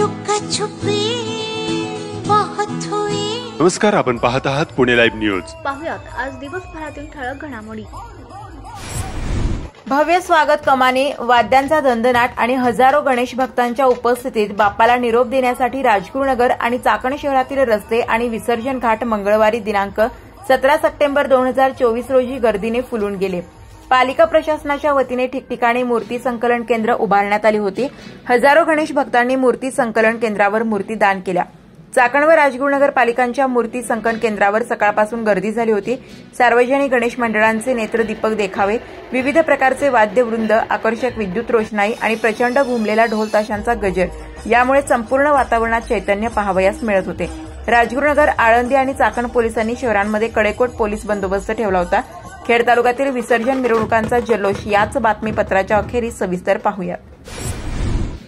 Luca छुपी बहुत हुई। नमस्कार, आपण पाहत आहात पुणे लाईव्ह न्यूज। पाहुयात आज दिवसभरातील ठळक घडामोडी। भव्य स्वागत कमानी, वाद्यांचा दणदणाट आणि हजारो गणेश भक्तांच्या उपस्थितीत बाप्पाला निरोप देण्यासाठी राजगुरुनगर आणि चाकण शहरातील रस्ते आणि विसर्जन घाट मंगळवारी दिनांक 17 सप्टेंबर 2024 रोजी गर्दीने फुलून गेले। पालिका प्रशासनाच्या वतीने ठिकठिकाणी मूर्ती संकलन केंद्र उभारण्यात आली होती। हजारो गणेश भक्तांनी मूर्ती संकलन केंद्रावर मूर्ती दान केल्या। चाकण व राजगुरुनगर पालिकांच्या मूर्ती संकलन केंद्रावर सकाळपासून गर्दी झाली होती। सार्वजनिक गणेश मंडळांचे नेत्रदीपक देखावे, विविध प्रकारचे वाद्यवृंद, आकर्षक विद्युत रोषणाई आणि प्रचंड घुमलेला ढोल ताशांचा गजर यामुळे संपूर्ण वातावरणात चैतन्य पाहावयास मिळत होते। राजगुरुनगर, आळंदी आणि चाकण पोलिसांनी शहरांमध्ये कडेकोट पोलीस बंदोबस्त ठेवला होता। खेड तालुक्यातील विसर्जन मिरवणुकांचा जल्लोष याच बातमीपत्राच्या अखेरीस सविस्तर पाहूया।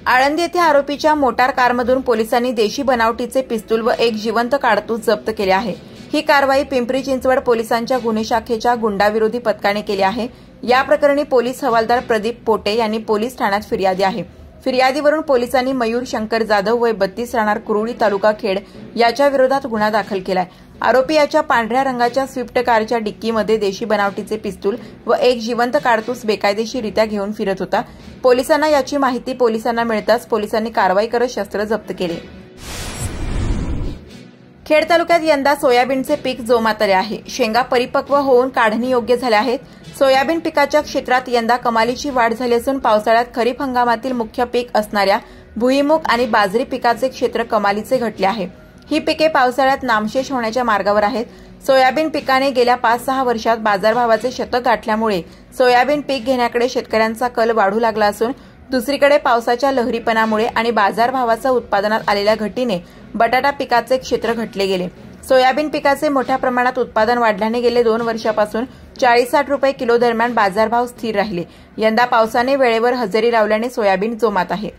आळंदी येथे आरोपीच्या मोटार कारमधून पोलिसांनी देशी बनावटीचे पिस्तूल व एक जिवंत काडतूस जप्त केले आहे। ही कारवाई पिंपरी चिंचवड पोलिसांच्या गुन्हे शाखेच्या गुंडाविरोधी पथकाने केली आहे। या प्रकरणी पोलीस हवालदार प्रदीप पोटे यांनी पोलीस ठाण्यात फिर्यादी आहे। फिर्यादीवरून पोलिसांनी मयूर शंकर जाधव वय 32 राहणार कुरुळी तालुका खेड याच्या विरोधात गुन्हा दाखल केलाय। आरोपी याच्या पांढऱ्या रंगाच्या स्विफ्ट कारच्या डिक्कीमध्ये देशी बनावटीचे पिस्तूल व एक जिवंत काडतूस बेकायदेशीररित्या घेऊन फिरत होता। पोलिसांना याची माहिती पोलिसांना मिळताच पोलिसांनी कारवाई करत शस्त्र जप्त केले। खेड तालुक्यात यंदा सोयाबीनचे पीक जोमात आले आहे। शेंगा परिपक्व होऊन काढणी योग्य झाल्या आहेत। सोयाबीन पिकाच्या क्षेत्रात यंदा कमालीची वाढ झाली असून पावसाळ्यात खरीप हंगामातील मुख्य पीक असणाऱ्या भुईमूग आणि बाजरी पिकाचे क्षेत्र कमालीचे घटले आहे। ही पिके पावसाळ्यात नामशेष होण्याच्या मार्गावर आहेत। सोयाबीन पिकाने गेल्या 5-6 वर्षात बाजारभावाचे शतक गाठल्यामुळे सोयाबीन पीक घेण्याकडे शेतकऱ्यांचा कल वाढू लागला असून दुसरीकडे पावसाच्या लहरीपणामुळे आणि बाजारभावाचा उत्पादनात आलेल्या घटीने बटाटा पिकाचे क्षेत्र घटले गेले। सोयाबीन पिकाचे मोठ्या प्रमाणात उत्पादन वाढल्याने गेले 2 वर्षापासून 40-60 रुपये किलो दरम्यान बाजारभाव स्थिर राहिले। यंदा पावसाने वेळेवर हजेरी लावल्याने सोयाबीन जोमात आहे।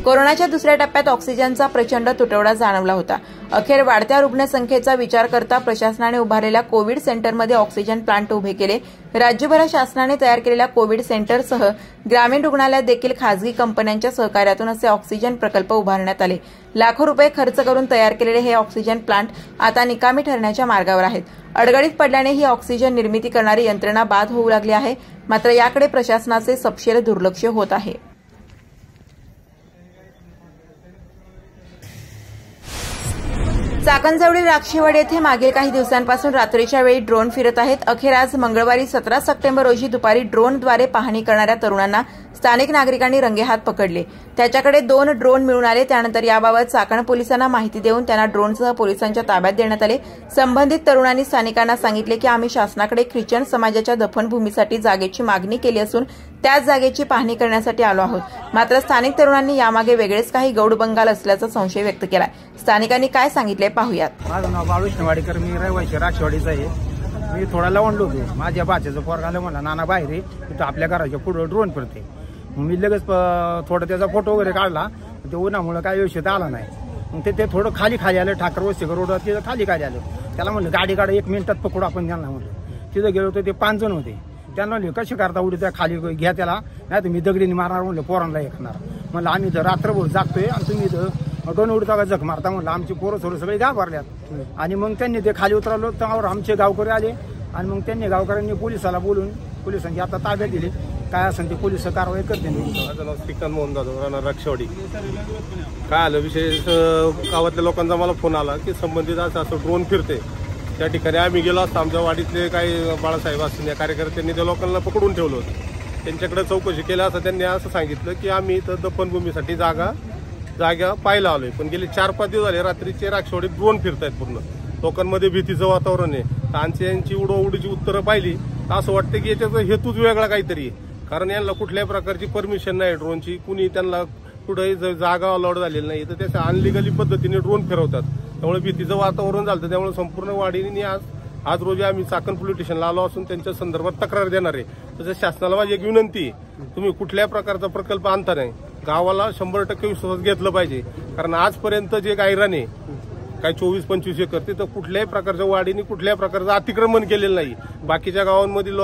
कोरोनाच्या दुसऱ्या टप्प्यात ऑक्सिजनचा प्रचंड तुटवडा जाणवला होता। अखेर वाढत्या रुग्णसंख्येचा विचार करता प्रशासनाने उभारलेल्या कोविड सेंटरमध्ये ऑक्सिजन प्लांट उभे केले। राज्यभरात शासनाने तयार केलेल्या कोविड सेंटरसह ग्रामीण रुग्णालयात देखील खासगी कंपन्यांच्या सहकार्यातून असे ऑक्सिजन प्रकल्प उभारण्यात आले। लाखो रुपये खर्च करून तयार केलेले हे ऑक्सिजन प्लांट आता निकामी ठरण्याच्या मार्गावर आहेत। अडगडीत पडल्याने ही ऑक्सिजन निर्मिती करणारी यंत्रणा बाद होऊ लागली आहे। मात्र याकडे प्रशासनाचे सपशेल दुर्लक्ष होत आहे। चाकणजवळील राक्षेवाडी येथे मागील काही दिवसांपासून रात्रीच्या वेळी ड्रोन फिरत आहेत। अखेर आज मंगळवारी 17 सप्टेंबर रोजी दुपारी ड्रोनद्वारे पाहणी करणाऱ्या तरुणांना स्थानिक नागरिकांनी रंगेहात पकडले। त्याच्याकडे 2 ड्रोन मिळून आले। त्यानंतर याबाबत चाकण पोलिसांना माहिती देऊन त्यांना ड्रोनसह पोलिसांच्या ताब्यात देण्यात आले। संबंधित तरुणांनी स्थानिकांना सांगितले की आम्ही शासनाकडे ख्रिश्चन समाजाच्या दफनभूमीसाठी जागेची मागणी केली असून त्याच जागेची पाहणी करण्यासाठी आलो आहोत। मात्र स्थानिक तरुणांनी यामागे वेगळेच काही गौडबंगाल असल्याचा संशय व्यक्त केला। स्थानिकांनी काय सांगितले पाहूयात। माझं नाव बाळू वाडेकर, मी रहिवासी राक्षवाडीचा आहे। मी थोडा लावणलो होतो, माझ्या बाच्याचं पोरगाला म्हणला नाना बाहेर आहे, तिथं आपल्या घराच्या पुढे ड्रोन फिरते। मी लगेच थोडं त्याचा फोटो वगैरे काढला। ते उन्हामुळे काय व्यवस्थित आला नाही। मग ते थोडं खाली आलं, ठाकर वस्तीकर रोड तिथं खाली आलं। त्याला म्हणलं गाडी काढा, 1 मिनिटात पकडू आपण त्यांना म्हणलं। तिथं गेलो तर ते 5 जण होते। त्यांना म्हणले कशी करता उडी, त्या खाली घ्या त्याला, नाही तर मी दगडीने मारणार म्हणलं, पोरांना हे करणार म्हणलं। आम्ही तर रात्रभर जागतोय आणि तुम्ही इथं दोन उडता का जग मारता म्हणलं। आमची पोरं थोडं सगळे घाबरल्यात आणि मग त्यांनी ते खाली उतरवलं। त्यावर आमचे गावकरी आले आणि मग त्यांनी गावकऱ्यांनी पोलिसाला बोलून पोलिसांची आता ताब्यात दिली। काय असेल ते पोलिस कारवाई करते। माझं नाव श्रीकांत मोहन जाधव, राहणार राक्षवाडी। काय आलं विशेष, गावातल्या लोकांचा मला फोन आला की संबंधित असं ड्रोन फिरते। त्या ठिकाणी आम्ही गेलो असता, आमच्या वाडीतले काही बाळासाहेब असतील या कार्यकर्त्यांनी त्या लोकांना पकडून ठेवलं होतं। त्यांच्याकडे चौकशी केल्या असता त्यांनी असं सांगितलं की आम्ही इथं दफनभूमीसाठी जागा पाहायला आलोय। पण गेले 4-5 दिवस झाले रात्रीचे राक्षवाडीत ड्रोन फिरतायत। पूर्ण लोकांमध्ये भीतीचं वातावरण आहे। यांची उडोउडीची उत्तरं पाहिली तर असं वाटतं की याच्याचा हेतूच वेगळा काहीतरी आहे। कारण यांना कुठल्याही प्रकारची परमिशन नाही ड्रोनची, कुणी त्यांना कुठेही जागा अलॉट झालेली नाही, तर त्याच्या अनलिगली पद्धतीने ड्रोन फिरवतात। त्यामुळे भीतीचं वातावरण झालं। त्यामुळे संपूर्ण वाडीने आज रोजी आम्ही चाकण पोलीस स्टेशनला आलो असून त्यांच्या संदर्भात तक्रार देणार आहे। तसंच शासनाला माझी एक विनंती आहे, तुम्ही कुठल्या प्रकारचा प्रकल्प आणता नाही, गावाला 100% विश्वासात घेतलं पाहिजे। कारण आजपर्यंत जे गायरान आहे काही 24-25 एकर, तिथं कुठल्याही प्रकारच्या वाडीने कुठल्याही प्रकारचं अतिक्रमण केलेलं नाही। बाकीच्या गावांमधील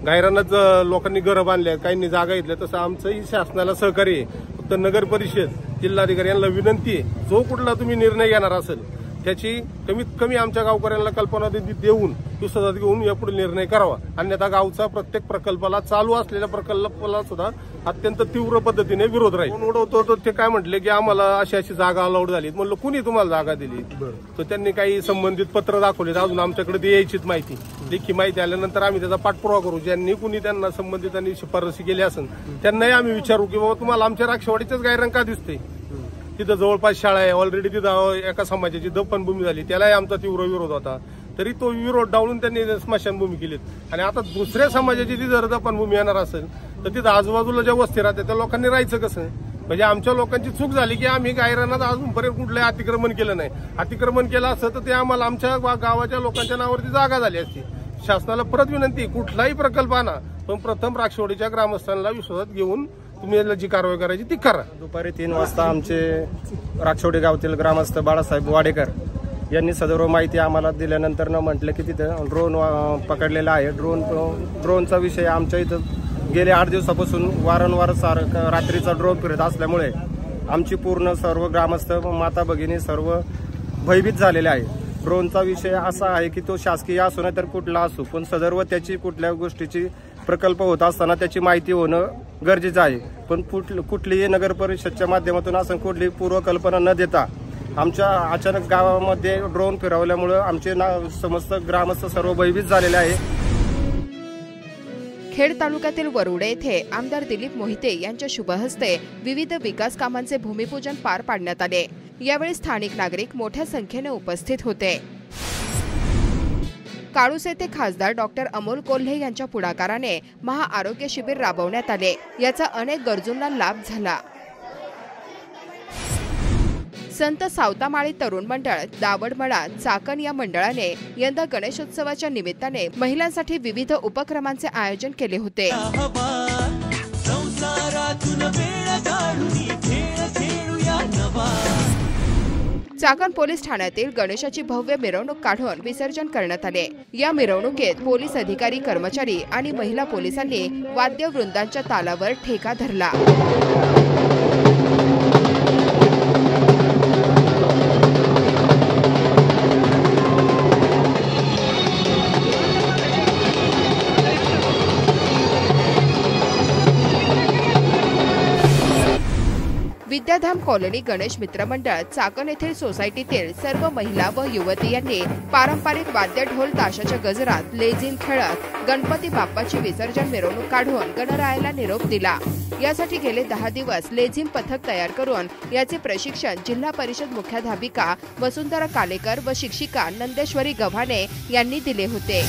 गायरानाच लोकांनी घरं बांधल्या, काहींनी जागा घेतल्या, तसं आमचंही शासनाला सहकार्य आहे। फक्त नगर परिषद जिल्हाधिकारी यांना विनंती आहे, जो कुठला तुम्ही निर्णय घेणार असेल त्याची कमीत कमी आमच्या गावकऱ्यांना कल्पना देऊन विश्वासात घेऊन यापुढे निर्णय करावा. अन्यथा गावचा प्रत्येक प्रकल्पाला, चालू असलेल्या प्रकल्पाला सुद्धा अत्यंत तीव्र पद्धतीने विरोध राहील. उडवतो तर ते काय म्हटले की आम्हाला अशी जागा अलाउड झाली. म्हणलं कुणी तुम्हाला जागा दिली? तर त्यांनी काही संबंधित पत्र दाखवले. अजून आमच्याकडे ती यायचीच माहिती, लेखी माहिती आल्यानंतर आम्ही त्याचा पाठपुरावा करू. ज्यांनी कुणी त्यांना संबंधितांनी शिफारसी केली असेल त्यांनाही आम्ही विचारू की बाबा तुम्हाला आमच्या राक्षवाडीचंच गायरंग का दिसते? तिथं जवळपास शाळा आहे, ऑलरेडी तिथं एका समाजाची दफनभूमी झाली, त्यालाही आमचा तीव्र विरोध होता. तरी तो विरोध डावलून त्यांनी स्मशानभूमी केलीत. आणि आता दुसऱ्या समाजाची ती जर दफनभूमी येणार असेल तर तिथं आजूबाजूला ज्या वस्ती राहतात त्या लोकांनी राहायचं कसं? म्हणजे आमच्या लोकांची चूक झाली की आम्ही गायरानात अजूनपर्यंत कुठलंही अतिक्रमण केलं नाही. अतिक्रमण केलं असतं तर ते आम्हाला आमच्या गावाच्या लोकांच्या नावावरती जागा झाली असती. शासनाला परत विनंती, कुठलाही प्रकल्प आणा पण प्रथम राक्षवाडीच्या ग्रामस्थांना विश्वासात घेऊन तुम्ही जी कारवाई करायची ती करा. दुपारी 3 वाजता आमचे राक्षवाडी गावातील ग्रामस्थ बाळासाहेब वाडेकर यांनी सदर्भ माहिती आम्हाला दिल्यानंतर म्हटलं की तिथं ड्रोन पकडलेला आहे. ड्रोनचा विषय आमच्या इथं गेले 8 दिवसापासून वारंवार रात्रीचा ड्रोन फिरत असल्यामुळे आमची पूर्ण सर्व ग्रामस्थ, माता भगिनी सर्व भयभीत झालेले आहे. ड्रोनचा विषय असा आहे की तो शासकीय असो नाही तर कुठला असो, पण सदर्भ त्याची कुठल्या गोष्टीची प्रकल्प होत असताना त्याची माहिती होणं गरजेचं आहे. पण कुठलीही नगर परिषदच्या माध्यमातून असं कुठलीही पूर्वकल्पना न देता आमच्या अचानक गावामध्ये ड्रोन फिरवल्यामुळे आमचे समस्त ग्रामस्थ सर्व भयभीत झालेले आहे. खेड तालुक्यातील वरुडे येथे आमदार दिलीप मोहिते यांच्या शुभ हस्ते विविध विकास कामांचे भूमिपूजन पार पाडण्यात आले. यावेळी स्थानिक नागरिक मोठ्या संख्येने उपस्थित होते. काळूस येथे खासदार डॉक्टर अमोल कोल्हे यांच्या पुढाकाराने महाआरोग्य शिबिर राबवण्यात आले. याचा अनेक गरजूंना लाभ झाला. संत सावतामाळी तरुण मंडळ, दावडमळा, चाकण या मंडळाने यंदा गणेशोत्सवाच्या निमित्ताने महिलांसाठी विविध उपक्रमांचे आयोजन केले होते. चाकण पोलीस ठाण्यातील गणेशाची भव्य मिरवणूक काढून विसर्जन करण्यात आले. या मिरवणुकीत पोलीस अधिकारी, कर्मचारी आणि महिला पोलिसांनी वाद्यवृंदांच्या तालावर ठेका धरला. विद्याधाम कॉलनी गणेश मित्र मंडळ चाकण येथील सोसायटीतील सर्व महिला व युवती यांनी पारंपरिक वाद्य, ढोल, ताशाच्या गजरात लेझीम खेळत गणपती बाप्पाची विसर्जन मिरवणूक काढून गणरायाला निरोप दिला. यासाठी गेले 10 दिवस लेझीम पथक तयार करून याचे प्रशिक्षण जिल्हा परिषद मुख्याध्यापिका वसुंधरा कालेकर व शिक्षिका नंदेश्वरी गव्हाणे यांनी दिले होते.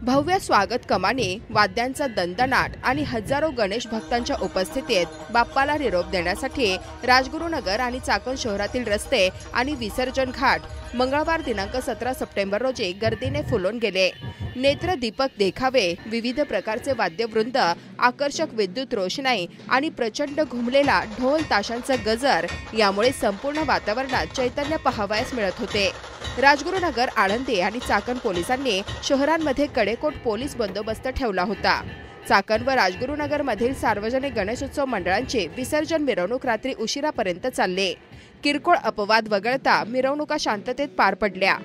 भव्य स्वागत कमानी, वाद्यांचा दणदणाट आणि हजारो गणेश भक्तांच्या उपस्थितीत बाप्पाला निरोप देण्यासाठी राजगुरुनगर आणि चाकण शहरातील रस्ते आणि विसर्जन घाट मंगळवार दिनांक 17 सप्टेंबर रोजी गर्दीने फुलून गेले. नेत्र दीपक देखावे, विविध प्रकारचे वाद्यवृंद, आकर्षक विद्युत रोषणाई आणि प्रचंड घुमलेला ढोल ताशांचा गजर यामुळे संपूर्ण वातावरणात चैतन्य पाहावयास मिळत होते. राजगुरुनगर, आळंदी आणि चाकण पोलिसांनी शहरांमध्ये कडेकोट पोलीस बंदोबस्त ठेवला होता. चाकण व राजगुरुनगरमधील सार्वजनिक गणेशोत्सव मंडळांची विसर्जन मिरवणूक रात्री उशिरापर्यंत चालली. किरकोळ अपवाद वगळता मिरवणुका शांततेत पार पडल्या.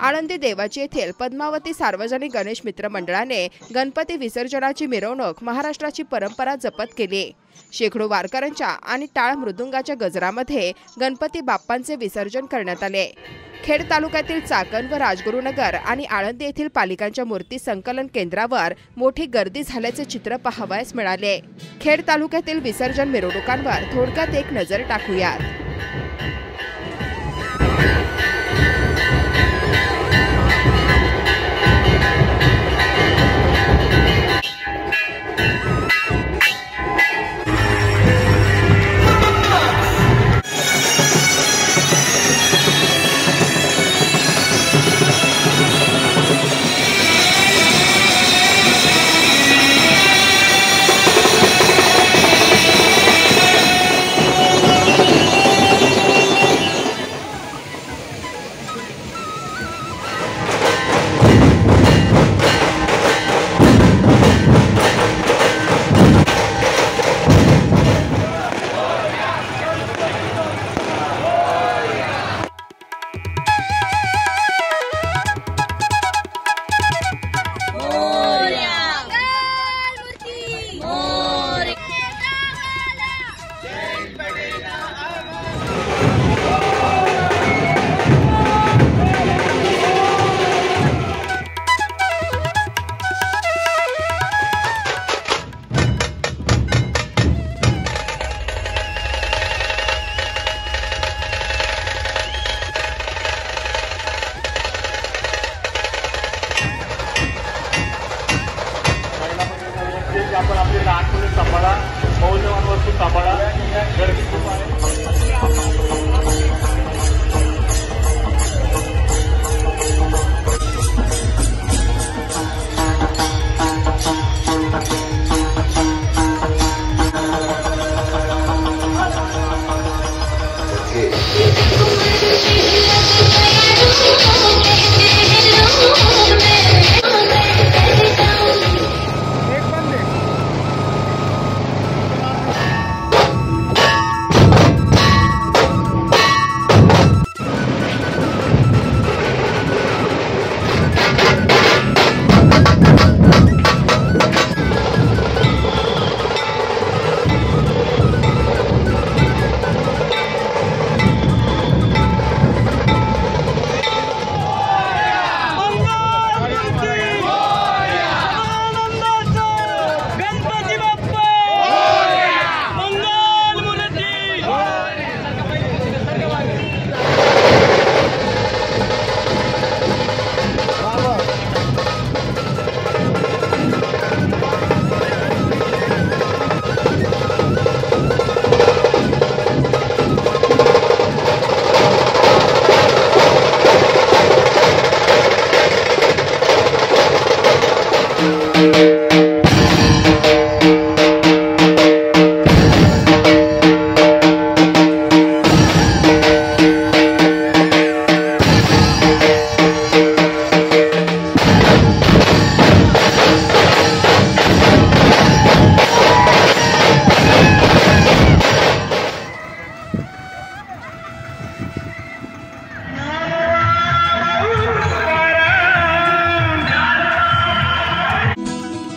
आळंदी देवाची येथील पद्मावती सार्वजनिक गणेश मित्र मंडळाने गणपती विसर्जनाची मिरवणूक महाराष्ट्राची परंपरा जपत केली. शेकडो वारकऱ्यांच्या आणि टाळ मृदुंगाच्या गजरामध्ये गणपती बाप्पांचे विसर्जन करण्यात आले. खेड तालुक्यातील चाकण व राजगुरुनगर आणि आळंदी येथील पालिकांच्या मूर्ती संकलन केंद्रावर मोठी गर्दी झाल्याचे चित्र पाहावयास मिळाले. खेड तालुक्यातील विसर्जन मिरवणुकांवर थोडक्यात एक नजर टाकूयात. सांभाळा, गर्दी खूप आहे.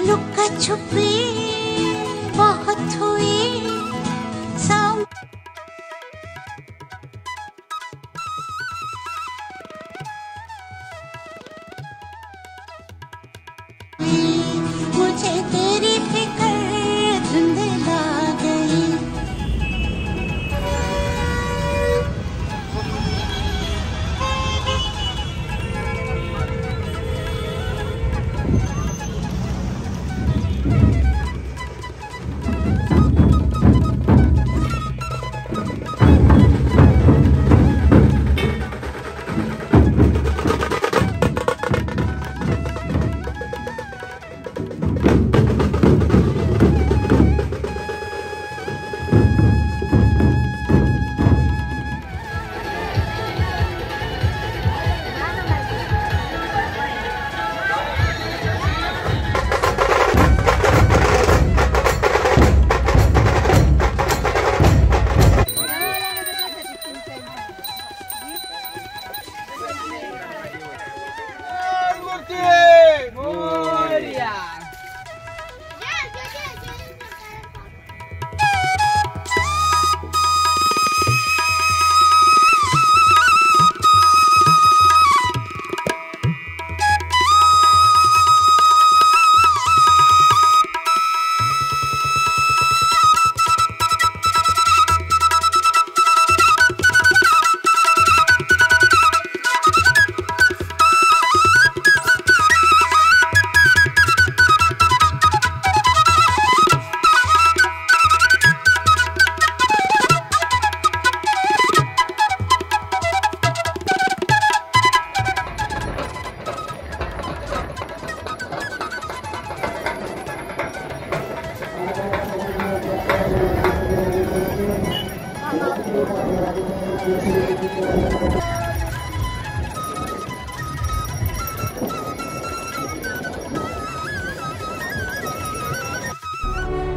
लुका छुपी बहुत हुई साम मुझे तेरी फिक्र धुंधला गई.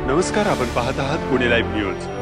नमस्कार, आपण पाहत आहात पुणे लाईव्ह न्यूज.